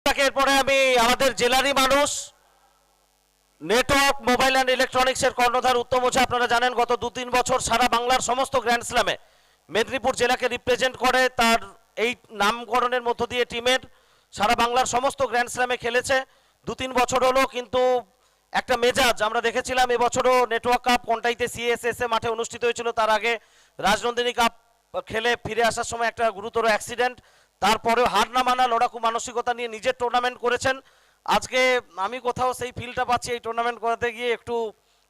এরপরে আমি আমাদের জেলারই মানুষ নেটওয়ার্ক মোবাইল অ্যান্ড ইলেকট্রনিক্সের কর্ণধার উত্তম ওঝা, আপনারা জানেন গত 2-3 বছর সারা বাংলার সমস্ত গ্র্যান্ড স্ল্যামে মেদিনীপুর জেলাকে রিপ্রেজেন্ট করে। তার এই নামকরণের মধ্য দিয়ে টিমের সারা বাংলার সমস্ত গ্র্যান্ড স্ল্যামে খেলেছে। 2-3 বছর হলো, কিন্তু একটা মেজাজ আমরা দেখেছিলাম। এবছরও নেটওয়ার্ক কাপ কোনটাইতে সিএসএসএ মাঠে অনুষ্ঠিত হয়েছিল, তার আগে রাজনন্দিনী কাপ খেলে ফিরে আসার সময় একটা গুরুতর অ্যাক্সিডেন্ট, তারপরেও হার না মানা লড়াকু মানসিকতা নিয়ে নিজের টুর্নামেন্ট করেছেন। আজকে আমি কোথাও সেই ফিলটা পাচ্ছি, এই টুর্নামেন্ট করাতে গিয়ে একটু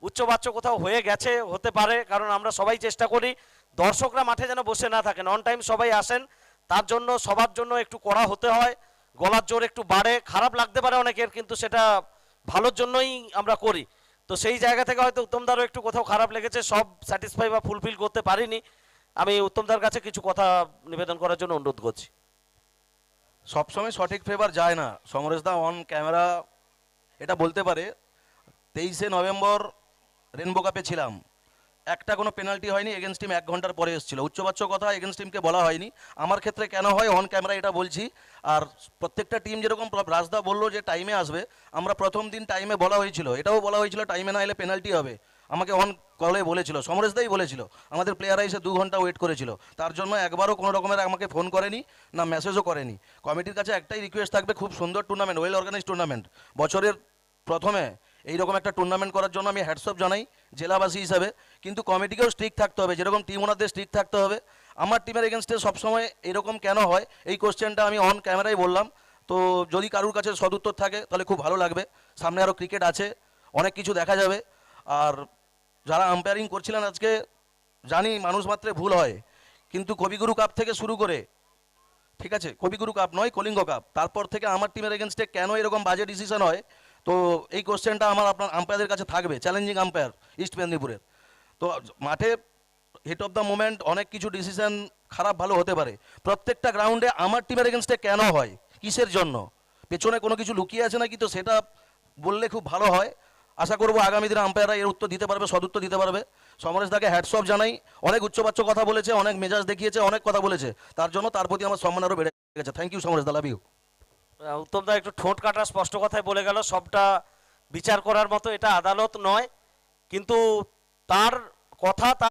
উচ্চবাচ্য কোথাও হয়ে গেছে, হতে পারে, কারণ আমরা সবাই চেষ্টা করি দর্শকরা মাঠে যেন বসে না থাকেন, অন টাইম সবাই আসেন। তার জন্য সবার জন্য একটু কড়া হতে হয়, গলার জোর একটু বাড়ে, খারাপ লাগতে পারে অনেকের, কিন্তু সেটা ভালোর জন্যই আমরা করি। তো সেই জায়গা থেকে হয়তো উত্তমদারও একটু কোথাও খারাপ লেগেছে, সব স্যাটিসফাই বা ফুলফিল করতে পারিনি। আমি উত্তমদার কাছে কিছু কথা নিবেদন করার জন্য অনুরোধ করছি। সবসময় সঠিক ফেভার যায় না, সমরেশদা অন ক্যামেরা এটা বলতে পারে। 23শে নভেম্বর রেনবো কাপে ছিলাম, একটা কোনো পেনাল্টি হয়নি, এগেনস্ট টিম 1 ঘন্টার পরে এসেছিল। উচ্চবাচ্য কথা এগেনস্ট টিমকে বলা হয়নি, আমার ক্ষেত্রে কেন হয় অন ক্যামেরা এটা বলছি। আর প্রত্যেকটা টিম যেরকম রাজদা বললো যে টাইমে আসবে, আমরা প্রথম দিন টাইমে বলা হয়েছিল, এটাও বলা হয়েছিল টাইমে না এলে পেনাল্টি হবে। আমাকে অন কলে বলেছিল, সমরেশদাই বলেছিল, আমাদের প্লেয়াররা এসে 2 ঘন্টা ওয়েট করেছিল। তার জন্য একবারও কোনো রকমের আমাকে ফোন করেনি, না মেসেজও করেনি। কমিটির কাছে একটাই রিকোয়েস্ট থাকবে, খুব সুন্দর টুর্নামেন্ট, ওয়েল অর্গানাইজ টুর্নামেন্ট, বছরের প্রথমে এইরকম একটা টুর্নামেন্ট করার জন্য আমি হ্যাটসঅপ জানাই জেলাবাসী হিসাবে। কিন্তু কমিটিকেও স্ট্রিক্ট থাকতে হবে, যেরকম টিম ওনাদের স্ট্রিক্ট থাকতে হবে। আমার টিমের এগেনস্টে সবসময় এরকম কেন হয়, এই কোশ্চেনটা আমি অন ক্যামেরায় বললাম। তো যদি কারুর কাছে সদুত্তর থাকে তাহলে খুব ভালো লাগবে। সামনে আরও ক্রিকেট আছে, অনেক কিছু দেখা যাবে। আর যারা আম্পায়ারিং করছিলেন আজকে, জানি মানুষ মাত্রে ভুল হয়, কিন্তু কবিগুরু কাপ থেকে শুরু করে, ঠিক আছে, কবিগুরু কাপ নয়, কলিঙ্গ কাপ, তারপর থেকে আমার টিমের এগেনস্টে কেন এরকম বাজে ডিসিশন হয়, তো এই কোশ্চেনটা আমার আপনার আম্পায়ারদের কাছে থাকবে, চ্যালেঞ্জিং আম্পায়ার ইস্ট মেদিনীপুরের। তো মাঠে হিট অফ দ্য মোমেন্ট অনেক কিছু ডিসিশন খারাপ ভালো হতে পারে। প্রত্যেকটা গ্রাউন্ডে আমার টিমের এগেনস্টে কেন হয়, কিসের জন্য, পেছনে কোনো কিছু লুকিয়ে আছে নাকি, তো সেটা বললে খুব ভালো হয়। আশা করবো আগামী দিনে আম্পায়াররা এর উত্তর দিতে পারবে, সদুত্তর দিতে পারবে। সমরেশ দাকে হ্যাটসঅপ জানাই, অনেক উচ্চবাচ্য কথা বলেছে, অনেক মেজাজ দেখিয়েছে, অনেক কথা বলেছে, তার জন্য তার প্রতি আমার সম্মান আরও বেড়ে গেছে। Thank you Samaresh da, love you. উত্তমদা একটু ঠোঁট কাটা স্পষ্ট কথায় বলে গেল, সবটা বিচার করার মতো এটা আদালত নয়, কিন্তু তার কথা